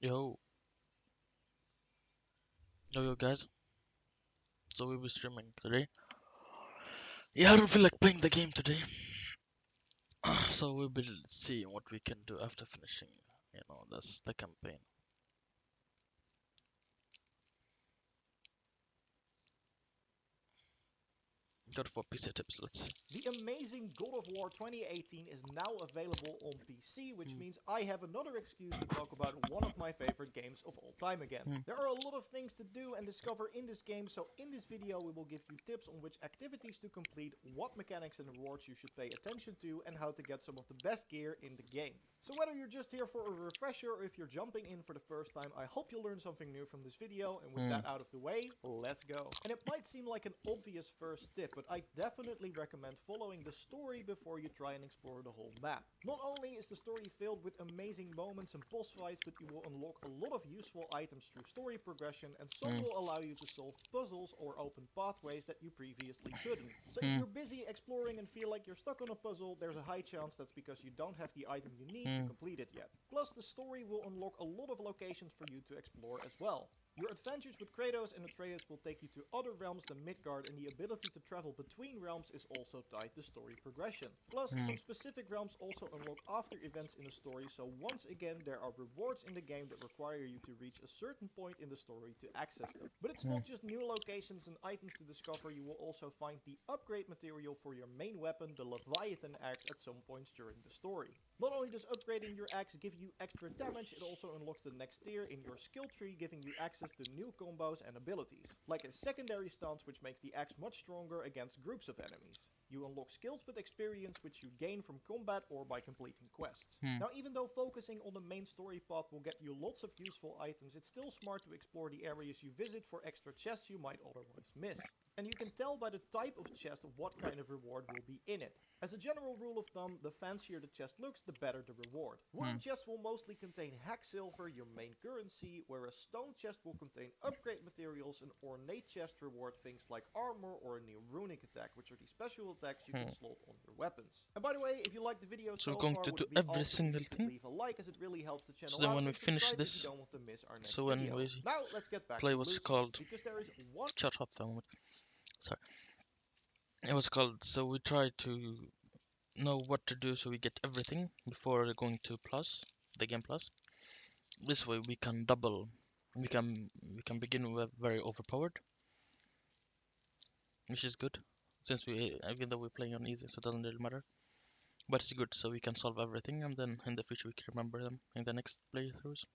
Yo, yo guys, so we'll be streaming today. Yeah, I don't feel like playing the game today. So we'll be seeing what we can do after finishing, that's the campaign. Go for PC tips, let's see. The amazing God of War 2018 is now available on PC, which means I have another excuse to talk about one of my favorite games of all time again. There are a lot of things to do and discover in this game, so in this video we will give you tips on which activities to complete, what mechanics and rewards you should pay attention to, and how to get some of the best gear in the game. So whether you're just here for a refresher or if you're jumping in for the first time, I hope you'll learn something new from this video, and with that out of the way, let's go. And it might seem like an obvious first tip, but I definitely recommend following the story before you try and explore the whole map. Not only is the story filled with amazing moments and boss fights, but you will unlock a lot of useful items through story progression, and some will allow you to solve puzzles or open pathways that you previously couldn't. So if you're busy exploring and feel like you're stuck on a puzzle, there's a high chance that's because you don't have the item you need to complete it yet. Plus, the story will unlock a lot of locations for you to explore as well. Your adventures with Kratos and Atreus will take you to other realms than Midgard, and the ability to travel between realms is also tied to story progression. Plus, some specific realms also unlock after events in the story, so once again there are rewards in the game that require you to reach a certain point in the story to access them. But it's not just new locations and items to discover, you will also find the upgrade material for your main weapon, the Leviathan axe, at some points during the story. Not only does upgrading your axe give you extra damage, it also unlocks the next tier in your skill tree, giving you access to new combos and abilities, like a secondary stance which makes the axe much stronger against groups of enemies. You unlock skills with experience which you gain from combat or by completing quests. Now, even though focusing on the main story path will get you lots of useful items, it's still smart to explore the areas you visit for extra chests you might otherwise miss. And you can tell by the type of chest what kind of reward will be in it. As a general rule of thumb, the fancier the chest looks, the better the reward. Wooden chests will mostly contain hack silver, your main currency, whereas stone chests will contain upgrade materials, and ornate chests reward things like armor or a new runic attack, which are the special attacks you can slot on your weapons. And by the way, if you like the video So so we're going far, to would do it be every awesome single if you could thing. leave a like, as it really helps the channel So then out, when we and finish subscribe if you this, don't want to miss our next so when video. we Now let's get back play to what's Lucy, called, because there is one shut up for a moment. Sorry, it was called. So we try to know what to do so we get everything before going to plus the game plus. This way we can double. We can begin with very overpowered, which is good, since even though we're playing on easy, so it doesn't really matter. But it's good, so we can solve everything, and then in the future we can remember them in the next playthroughs.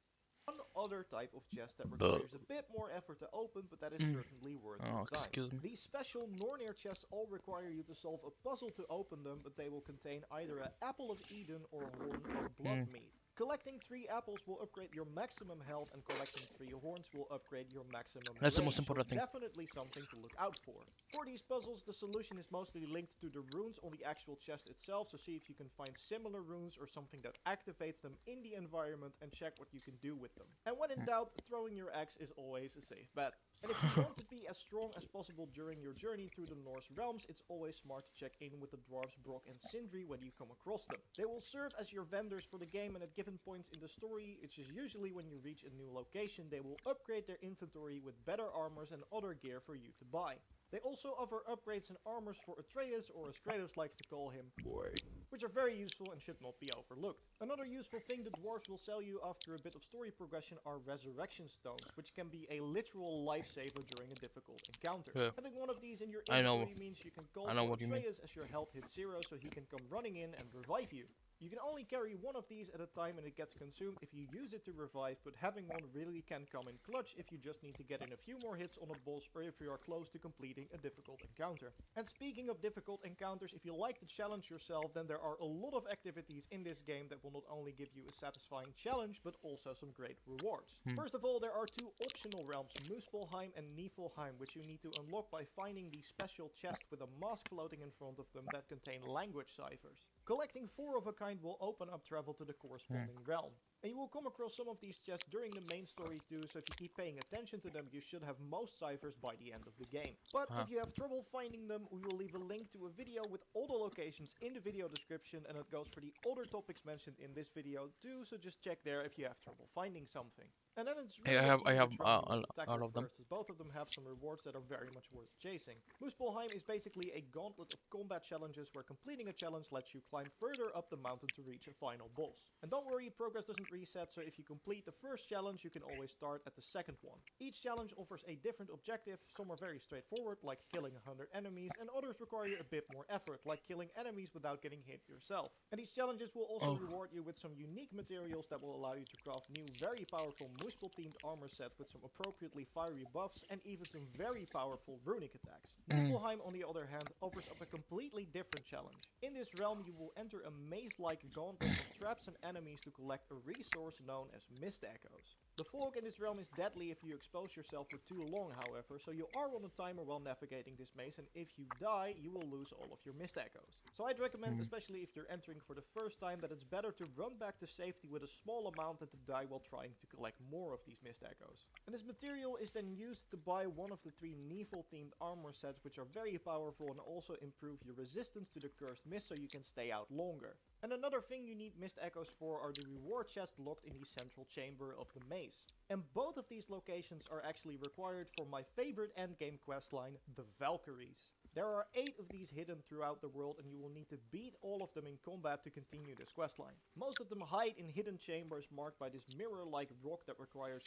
other type of chest that requires a bit more effort to open, but that is certainly worth Oh, your time. excuse me. These special Nornir chests all require you to solve a puzzle to open them, but they will contain either an Apple of Eden or a horn of blood meat. Collecting 3 apples will upgrade your maximum health, and collecting 3 horns will upgrade your maximum That's the range, most important so thing. definitely something to look out for. For these puzzles, the solution is mostly linked to the runes on the actual chest itself, so see if you can find similar runes or something that activates them in the environment, and check what you can do with them. And when in doubt, throwing your axe is always a safe bet. And if you want to be as strong as possible during your journey through the Norse realms, it's always smart to check in with the dwarves Brock and Sindri when you come across them. They will serve as your vendors for the game, and at given points in the story, which is usually when you reach a new location, they will upgrade their inventory with better armors and other gear for you to buy. They also offer upgrades and armors for Atreus, or as Kratos likes to call him, boy, which are very useful and should not be overlooked. Another useful thing the dwarves will sell you after a bit of story progression are resurrection stones, which can be a literal lifesaver during a difficult encounter. Yeah. Having one of these in your I know. inventory means you can call I know for what you mean. Atreus as your health hits 0, so he can come running in and revive you. You can only carry one of these at a time, and it gets consumed if you use it to revive, but having one really can come in clutch if you just need to get in a few more hits on a boss, or if you are close to completing a difficult encounter. And speaking of difficult encounters, if you like to challenge yourself, then there are a lot of activities in this game that will not only give you a satisfying challenge, but also some great rewards. First of all, there are 2 optional realms, Muspelheim and Niflheim, which you need to unlock by finding the special chest with a mask floating in front of them that contain language ciphers. Collecting 4 of a kind will open up travel to the corresponding realm. And you will come across some of these chests during the main story too, so if you keep paying attention to them, you should have most ciphers by the end of the game. But if you have trouble finding them, we will leave a link to a video with all the locations in the video description, and it goes for the other topics mentioned in this video too, so just check there if you have trouble finding something. And then it's really up to you which realm you want to tackle first, as both of them have some rewards that are very much worth chasing. Muspelheim is basically a gauntlet of combat challenges where completing a challenge lets you climb further up the mountain to reach a final boss. And don't worry, progress doesn't reset, so if you complete the first challenge, you can always start at the second one. Each challenge offers a different objective. Some are very straightforward, like killing 100 enemies, and others require a bit more effort, like killing enemies without getting hit yourself. And these challenges will also reward you with some unique materials that will allow you to craft new, very powerful Muspel-themed armor set with some appropriately fiery buffs and even some very powerful runic attacks. Niflheim, on the other hand, offers up a completely different challenge. In this realm, you will enter a maze-like gauntlet of traps and enemies to collect a resource known as Mist Echoes. The fog in this realm is deadly if you expose yourself for too long, however, so you are on a timer while navigating this maze, and if you die, you will lose all of your Mist Echoes. So I'd recommend, especially if you're entering for the first time, that it's better to run back to safety with a small amount than to die while trying to collect more of these Mist Echoes. And this material is then used to buy one of the 3 Nifl-themed armor sets, which are very powerful and also improve your resistance to the cursed mist so you can stay out longer. And another thing you need Mist Echoes for are the reward chests locked in the central chamber of the maze. And both of these locations are actually required for my favorite endgame questline, the Valkyries. There are 8 of these hidden throughout the world, and you will need to beat all of them in combat to continue this questline. Most of them hide in hidden chambers marked by this mirror-like rock that requires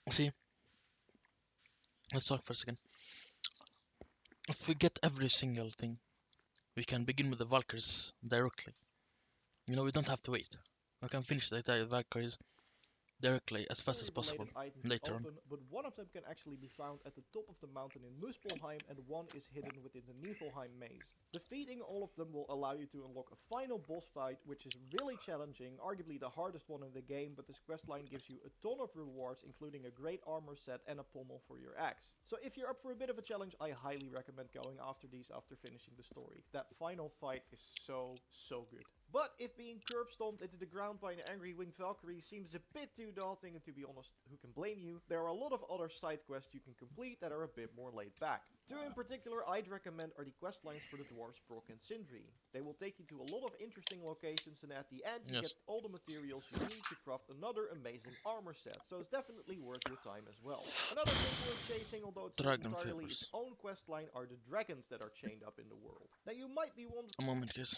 a... See, let's talk for a second. If we get every single thing, we can begin with the Valkyries directly. You know, we don't have to wait. We can finish the entire Valkyries directly as fast as possible later on. But one of them can actually be found at the top of the mountain in Muspelheim, and one is hidden within the Niflheim maze. Defeating all of them will allow you to unlock a final boss fight, which is really challenging, arguably the hardest one in the game, but this questline gives you a ton of rewards, including a great armor set and a pommel for your axe. So if you're up for a bit of a challenge, I highly recommend going after these after finishing the story. That final fight is so good. But if being curb stomped into the ground by an angry winged Valkyrie seems a bit too daunting, and to be honest, who can blame you, there are a lot of other side quests you can complete that are a bit more laid back. 2 in particular I'd recommend are the quest lines for the dwarves Brock and Sindri. They will take you to a lot of interesting locations, and at the end you get all the materials you need to craft another amazing armor set, so it's definitely worth your time as well. Another thing worth chasing, although it's not entirely its own quest line, are the dragons that are chained up in the world. Now you might be wondering... A moment, guys.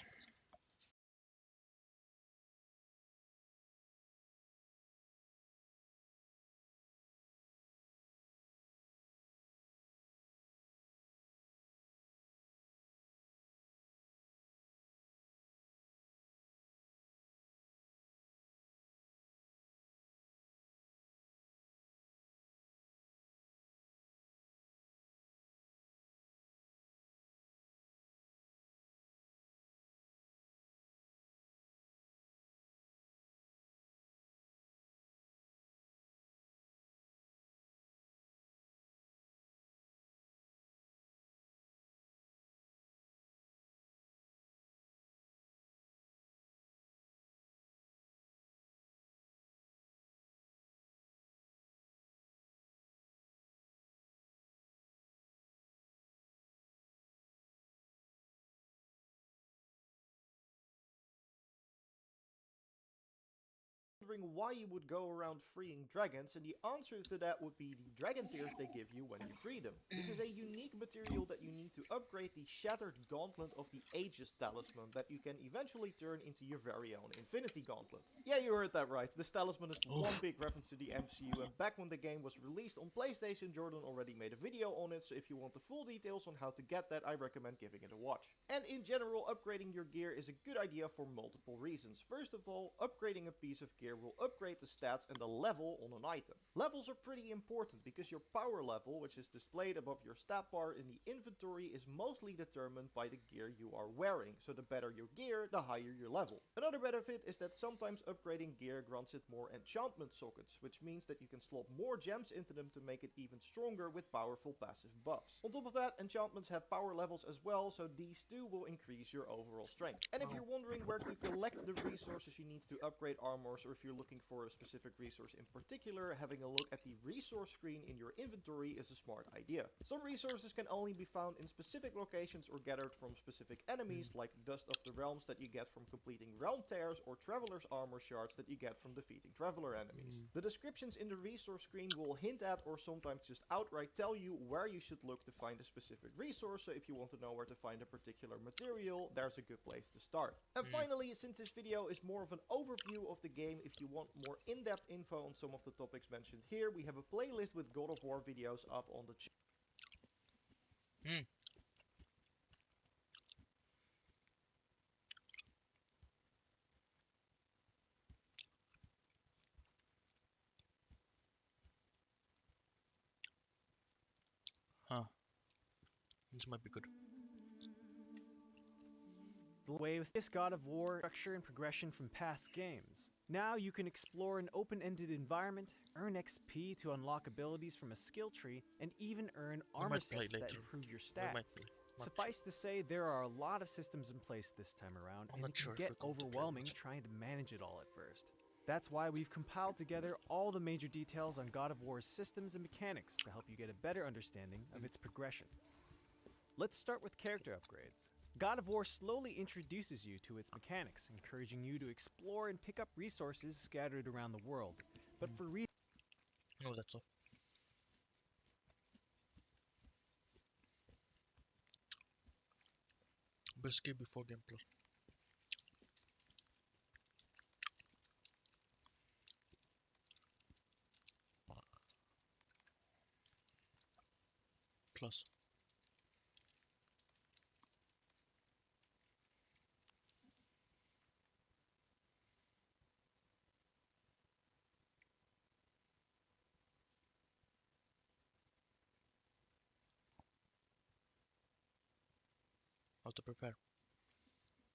why you would go around freeing dragons, and the answer to that would be the dragon tears they give you when you free them. This is a unique material that you need to upgrade the Shattered Gauntlet of the Aegis Talisman that you can eventually turn into your very own Infinity Gauntlet. Yeah, you heard that right. This talisman is one big reference to the MCU, and back when the game was released on PlayStation, Jordan already made a video on it, so if you want the full details on how to get that, I recommend giving it a watch. And in general, upgrading your gear is a good idea for multiple reasons. First of all, upgrading a piece of gear will upgrade the stats and the level on an item. Levels are pretty important because your power level, which is displayed above your stat bar in the inventory, is mostly determined by the gear you are wearing. So the better your gear, the higher your level. Another benefit is that sometimes upgrading gear grants it more enchantment sockets, which means that you can slot more gems into them to make it even stronger with powerful passive buffs. On top of that, enchantments have power levels as well, so these too will increase your overall strength. And if you're wondering where to collect the resources you need to upgrade armors, or if you're looking for a specific resource in particular, having a look at the resource screen in your inventory is a smart idea. Some resources can only be found in specific locations or gathered from specific enemies, like Dust of the Realms that you get from completing Realm Tears, or Traveler's Armor Shards that you get from defeating Traveler enemies. The descriptions in the resource screen will hint at or sometimes just outright tell you where you should look to find a specific resource, so if you want to know where to find a particular material, there's a good place to start. And finally, since this video is more of an overview of the game, if you want more in-depth info on some of the topics mentioned here, we have a playlist with God of War videos up on the channel. Huh. This might be good. Way with this God of War structure and progression from past games. Now you can explore an open-ended environment, earn XP to unlock abilities from a skill tree, and even earn armor sets that improve your stats. Suffice to say, there are a lot of systems in place this time around, and it can get overwhelming trying to manage it all at first. That's why we've compiled together all the major details on God of War's systems and mechanics to help you get a better understanding of its progression. Let's start with character upgrades. God of War slowly introduces you to its mechanics, encouraging you to explore and pick up resources scattered around the world. But for No, that's all. Best game before Game Plus. Plus. How to prepare.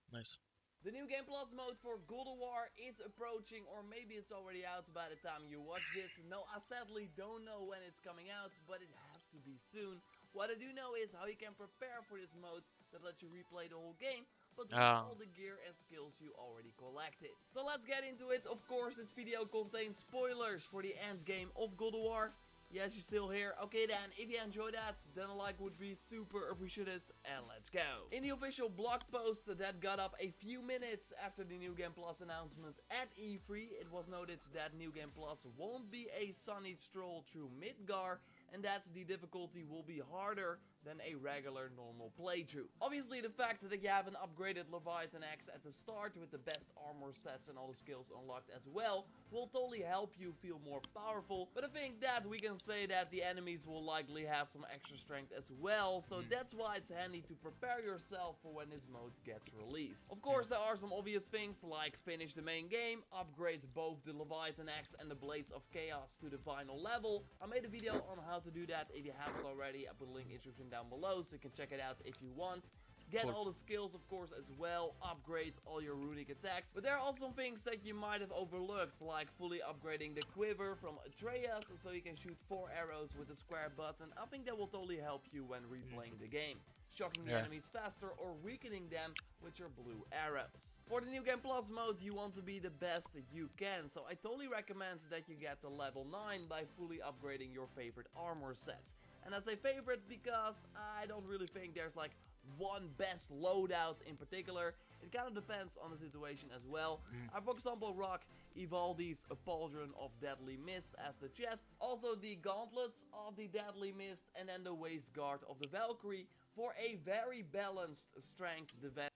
Nice. The new Game Plus mode for God of War is approaching, or maybe it's already out by the time you watch this. No, I sadly don't know when it's coming out, but it has to be soon. What I do know is how you can prepare for this mode that lets you replay the whole game, but with all the gear and skills you already collected. So let's get into it. Of course, this video contains spoilers for the end game of God of War. Yes, you're still here. Okay then, if you enjoyed that, then a like would be super appreciated, and let's go. In the official blog post that got up a few minutes after the New Game Plus announcement at E3, it was noted that New Game Plus won't be a sunny stroll through Midgar, and that the difficulty will be harder than a regular normal playthrough. Obviously, the fact that you have an upgraded Leviathan Axe at the start with the best armor sets and all the skills unlocked as well will totally help you feel more powerful, but I think that we can say that the enemies will likely have some extra strength as well, so that's why it's handy to prepare yourself for when this mode gets released. Of course, there are some obvious things like finish the main game, upgrade both the Leviathan Axe and the Blades of Chaos to the final level. I made a video on how to do that. If you haven't already, I put a link in the description down below so you can check it out if you want. Get all the skills, of course, as well. Upgrade all your runic attacks. But there are also some things that you might have overlooked, like fully upgrading the quiver from Atreus so you can shoot 4 arrows with a square button. I think that will totally help you when replaying the game. Shocking the enemies faster or weakening them with your blue arrows. For the New Game Plus mode, you want to be the best you can, so I totally recommend that you get to level 9 by fully upgrading your favorite armor set. And I say favorite because I don't really think there's like one best loadout in particular. It kind of depends on the situation as well. I, for example, rock Ivaldi's Pauldron of Deadly Mist as the chest, also the Gauntlets of the Deadly Mist, and then the Waist Guard of the Valkyrie for a very balanced strength defense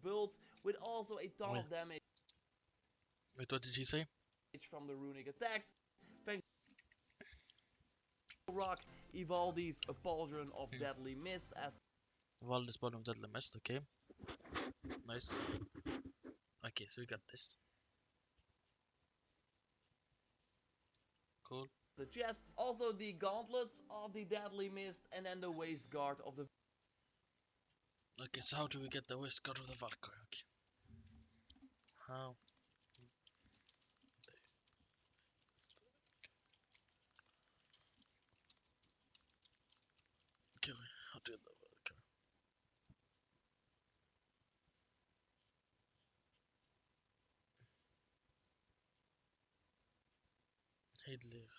build with also a ton of damage. Wait, what did he say? From the runic attacks. Thanks rock Ivaldi's Pauldron of Deadly Mist as Ivaldi's Pauldron of Deadly Mist, okay. Nice. Okay, so we got this. Cool. The chest, also the Gauntlets of the Deadly Mist, and then the Waist Guard of the... Okay, so how do we get the Waist Guard of the Valkyrie? Okay. How? Okay, how do the Valkyrie? Idlir.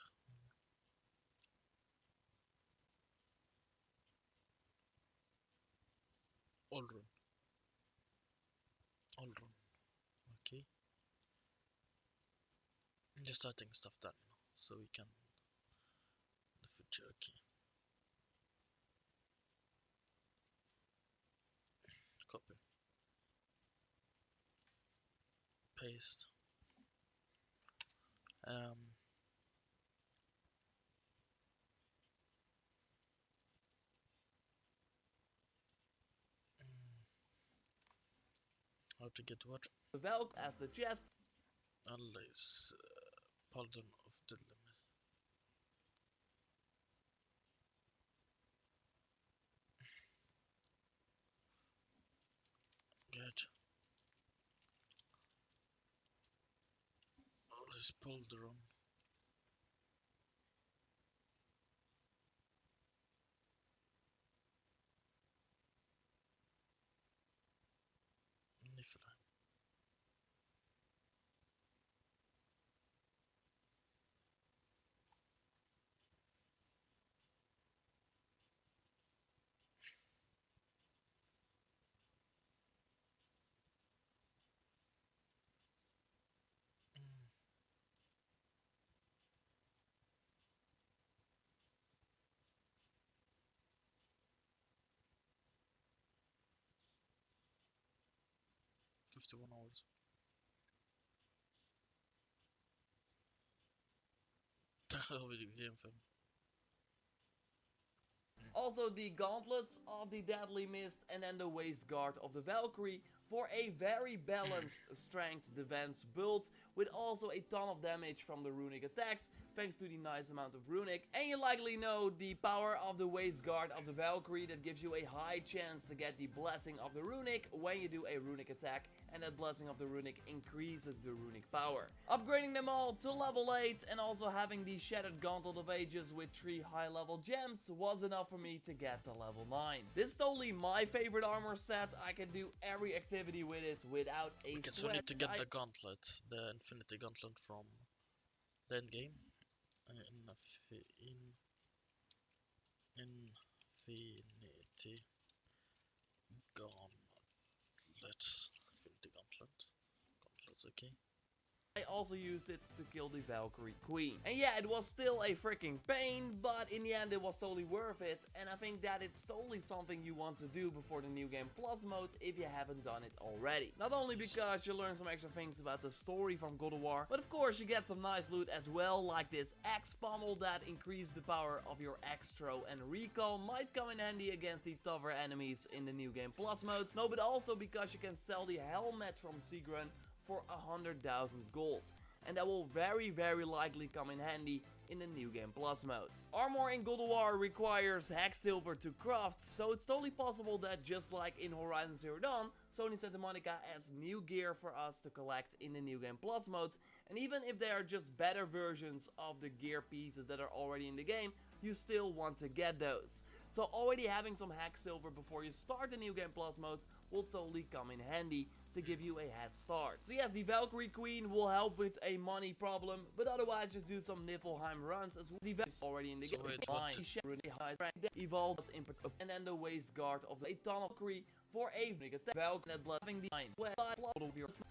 Olrun. Olrun. Okay. I'm just starting stuff down, so we can the future. Okay. Copy. Paste. How to get what? The Valk as the chest. Unless pardon of the limit. Good. Let's pull the run. Nifla. 51 hours. Video game film. Also the gauntlets of the Deadly Mist, and then the Waist Guard of the Valkyrie for a very balanced strength defense build with also a ton of damage from the runic attacks thanks to the nice amount of runic. And you likely know the power of the Waist Guard of the Valkyrie that gives you a high chance to get the Blessing of the Runic when you do a runic attack, and that Blessing of the Runic increases the runic power. Upgrading them all to level 8 and also having the Shattered Gauntlet of Ages with 3 high level gems was enough for me to get to level 9. This is totally my favorite armor set. I can do every activity with it without a Okay, so we sweat. need to get the gauntlet, the Infinity Gauntlet from the end game. Infinity Gauntlets. Infinity Gauntlets, okay. I also used it to kill the Valkyrie Queen. And yeah, it was still a freaking pain, but in the end it was totally worth it. And I think that it's totally something you want to do before the New Game Plus mode if you haven't done it already. Not only because you learn some extra things about the story from God of War, but of course you get some nice loot as well, like this axe pommel that increases the power of your axe throw and recall, might come in handy against the tougher enemies in the New Game Plus mode. No, but also because you can sell the helmet from Sigrun for 100,000 gold, and that will very likely come in handy in the New Game Plus mode. Armor in God of War requires Hacksilver to craft, so it's totally possible that just like in Horizon Zero Dawn, Sony Santa Monica adds new gear for us to collect in the New Game Plus mode, and even if they are just better versions of the gear pieces that are already in the game, you still want to get those. So already having some Hacksilver before you start the New Game Plus mode will totally come in handy to give you a head start. So yes, the Valkyrie Queen will help with a money problem, but otherwise just do some Niflheim runs as well. The Valkyrie is already in the So game. wait, what? Evolved and then the Waist Guard of the Valkyrie for a Valkyrie that blood having the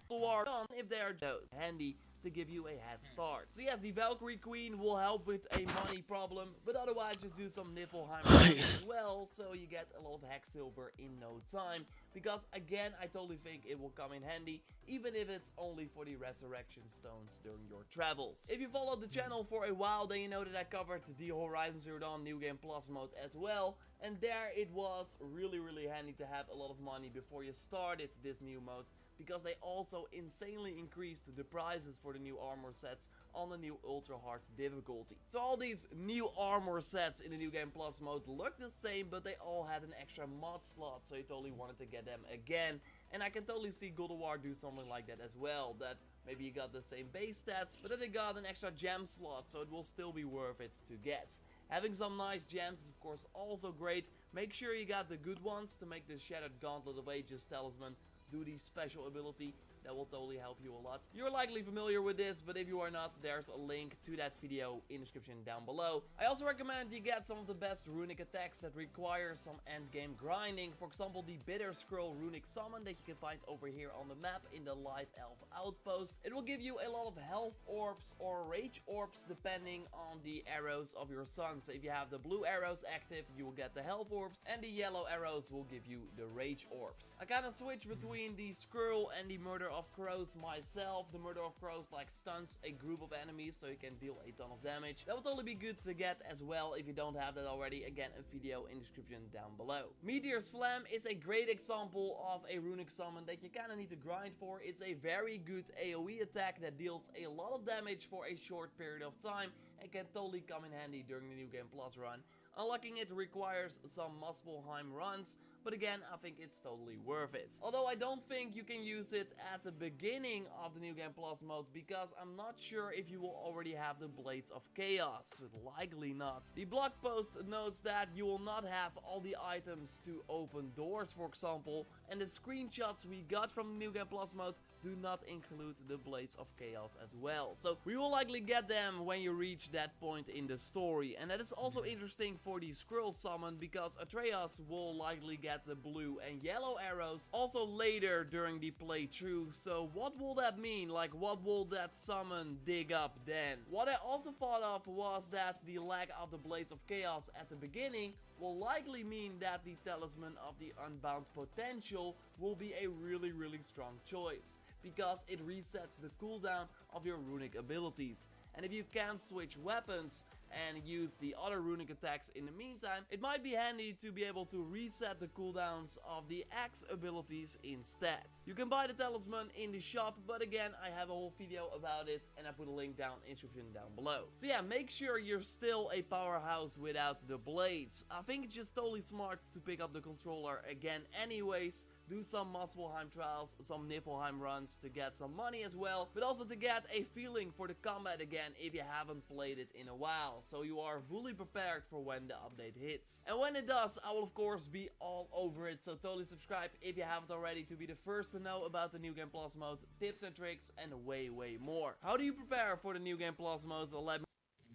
war done if they are those handy to give you a head start. So yes, the Valkyrie Queen will help with a money problem, but otherwise just do some Niflheim runs as well, so you get a lot of Hacksilver in no time. Because again, I totally think it will come in handy, even if it's only for the resurrection stones during your travels. If you followed the channel for a while, then you know that I covered the Horizon Zero Dawn New Game Plus mode as well. And there it was really handy to have a lot of money before you started this new mode, because they also insanely increased the prices for the new armor sets on the new ultra hard difficulty. So all these new armor sets in the New Game Plus mode look the same, but they all had an extra mod slot, so you totally wanted to get them again. And I can totally see God of War do something like that as well, that maybe you got the same base stats, but then they got an extra gem slot, so it will still be worth it to get. Having some nice gems is of course also great. Make sure you got the good ones to make the Shattered Gauntlet of Ages Talisman do the special ability, That will totally help you a lot. You're likely familiar with this, but if you are not, there's a link to that video in the description down below. I also recommend you get some of the best runic attacks that require some endgame grinding. For example, the Bitter Scroll runic summon that you can find over here on the map in the Light Elf outpost. It will give you a lot of health orbs or rage orbs depending on the arrows of your sun. So if you have the blue arrows active, you will get the health orbs, and the yellow arrows will give you the rage orbs. I kind of switch between the Skrull and the Murder of Crows myself. The Murder of Crows like stuns a group of enemies so you can deal a ton of damage. That would only be good to get as well if you don't have that already. Again, a video in the description down below. Meteor Slam is a great example of a runic summon that you kind of need to grind for. It's a very good AoE attack that deals a lot of damage for a short period of time and can totally come in handy during the New Game Plus run. Unlocking it requires some Muspelheim runs, but again, I think it's totally worth it. Although I don't think you can use it at the beginning of the New Game Plus mode, because I'm not sure if you will already have the Blades of Chaos. Likely not. The blog post notes that you will not have all the items to open doors, for example, and the screenshots we got from the New Game Plus mode do not include the Blades of Chaos as well. So we will likely get them when you reach that point in the story. And that is also interesting for the Skrull summon, because Atreus will likely get the blue and yellow arrows also later during the playthrough. So what will that mean? Like, what will that summon dig up then? What I also thought of was that the lack of the Blades of Chaos at the beginning will likely mean that the Talisman of the Unbound Potential will be a really strong choice, because it resets the cooldown of your runic abilities. And if you can't switch weapons and use the other runic attacks in the meantime, it might be handy to be able to reset the cooldowns of the axe abilities instead. You can buy the talisman in the shop, but again, I have a whole video about it and I put a link down in the description down below. So yeah, make sure you're still a powerhouse without the blades. I think it's just totally smart to pick up the controller again anyways. Do some Muspelheim trials, some Niflheim runs to get some money as well, but also to get a feeling for the combat again if you haven't played it in a while, so you are fully prepared for when the update hits. And when it does, I will of course be all over it, so totally subscribe if you haven't already to be the first to know about the New Game Plus mode, tips and tricks, and way more. How do you prepare for the New Game Plus mode? Let me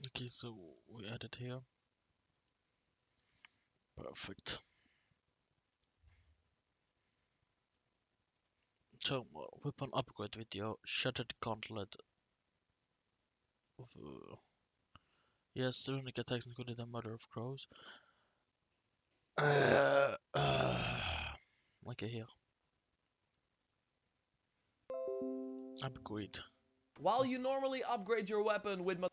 Okay, so we add it here. Perfect. So, weapon upgrade video, Shattered Gauntlet. Yes, runic attacks including the Murder of Crows. Okay, here. Upgrade. While you normally upgrade your weapon with materials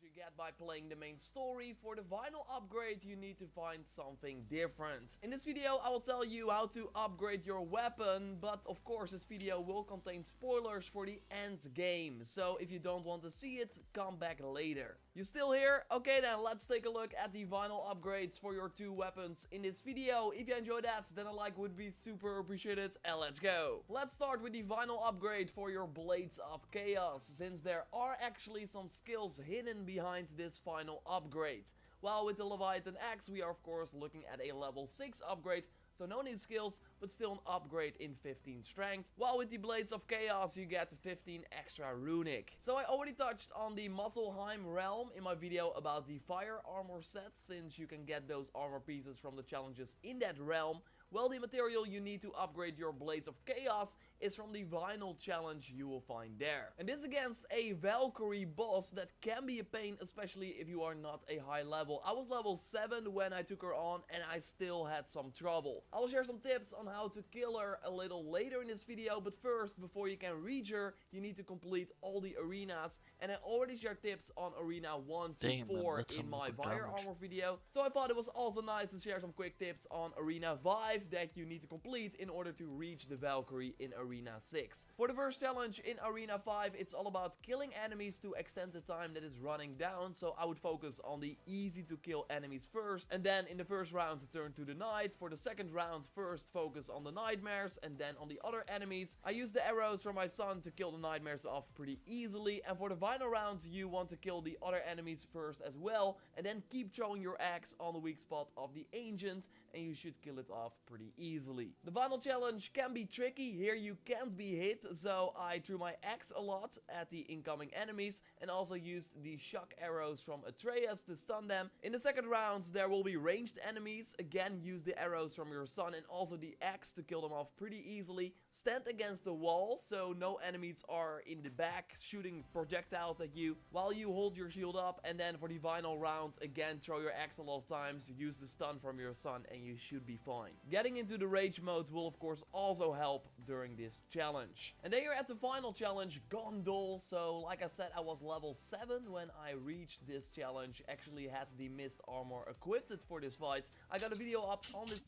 you get by playing the main story, for the vinyl upgrade you need to find something different. In this video I will tell you how to upgrade your weapon, but of course this video will contain spoilers for the end game, so if you don't want to see it, come back later. You still here? Okay then, let's take a look at the vinyl upgrades for your two weapons in this video. If you enjoyed that, then a like would be super appreciated, and let's go. Let's start with the vinyl upgrade for your Blades of Chaos, since there are actually some skills hidden behind this final upgrade. While with the Leviathan Axe we are of course looking at a level 6 upgrade, so no new skills, but still an upgrade in 15 strength. While with the Blades of Chaos you get 15 extra runic. So I already touched on the Muspelheim realm in my video about the fire armor set, since you can get those armor pieces from the challenges in that realm. Well, the material you need to upgrade your Blades of Chaos is from the vinyl challenge you will find there. And this against a Valkyrie boss that can be a pain, especially if you are not a high level. I was level 7 when I took her on and I still had some trouble. I will share some tips on how to kill her a little later in this video, but first, before you can reach her, you need to complete all the arenas, and I already shared tips on arena 1 to 4 in my fire armor video, so I thought it was also nice to share some quick tips on arena 5 that you need to complete in order to reach the Valkyrie in arena 6. For the first challenge in arena 5, it's all about killing enemies to extend the time that is running down, so I would focus on the easy to kill enemies first, and then in the first round turn to the knight. For the second round, first focus on the nightmares and then on the other enemies. I use the arrows from my son to kill the nightmares off pretty easily, and for the final round you want to kill the other enemies first as well, and then keep throwing your axe on the weak spot of the ancient and you should kill it off pretty easily. The final challenge can be tricky. Here you can't be hit, so I threw my axe a lot at the incoming enemies and also used the shock arrows from Atreus to stun them. In the second round there will be ranged enemies. Again, use the arrows from your son and also the axe to kill them off pretty easily. Stand against the wall so no enemies are in the back shooting projectiles at you while you hold your shield up, and then for the final round, again throw your axe a lot of times, use the stun from your son, and you should be fine. Getting into the rage mode will of course also help during this challenge. And then you're at the final challenge, Gondol. So like I said, I was level 7 when I reached this challenge. Actually had the mist armor equipped for this fight. I got a video up on this.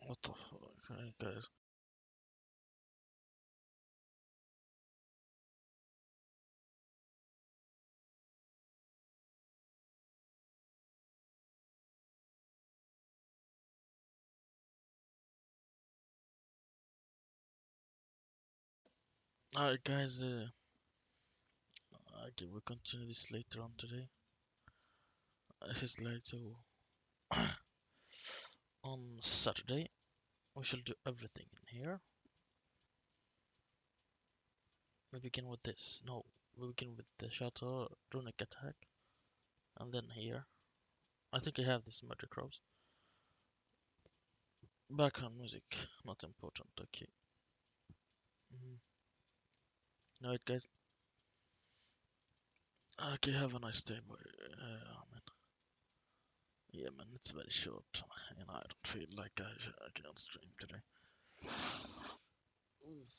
What the fuck, hey, guys? Alright, guys. Okay, we'll continue this later on today. This is like to on Saturday. We shall do everything in here. We begin with this. No, we begin with the Shatter Runic attack. And then here. I think I have this Murder Crows. Background music, not important, okay. Alright, guys. Okay, have a nice day, boy. Man. Yeah, man, it's very short. And I don't feel like I can stream today.